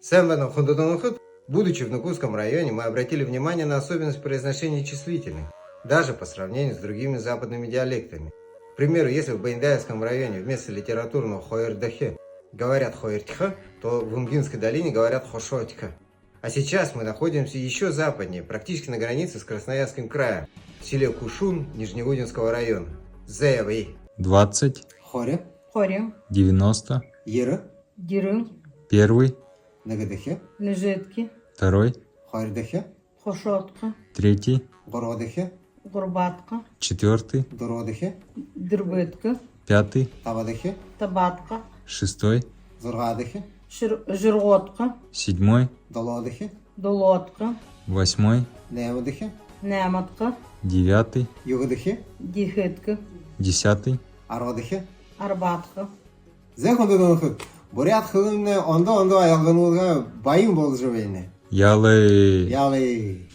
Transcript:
Сэмбаном Хундудунхут, будучи в Нукусском районе, мы обратили внимание на особенность произношения числительных, даже по сравнению с другими западными диалектами. К примеру, если в Баиндаевском районе вместо литературного хоердахе говорят хоертха, то в Унгинской долине говорят хошотьха. А сейчас мы находимся еще западнее, практически на границе с Красноярским краем, в селе Кушун Нижнегудинского района. Зэвэй. 20, Хоре. Хоре, 90, Ера. Диры, 1, Нагадахе. Лежитки, 2, Хоердахе. Хошотка, 3, Городахе. Горбатка, 4, Дородахе. Дырбытка, 5, Тавадахе. Табатка, 6, Зургадахе. Жирготка, 7, Долодахе. Долотка, 8, Невадахе. Нематка, 9, Югадахе. Дихитка, 10, Ародахе. Арбатка. Зэхундудунхут. Бурят хылымны ондо аялгануга байым болжу бейне. Ялы. Ялы.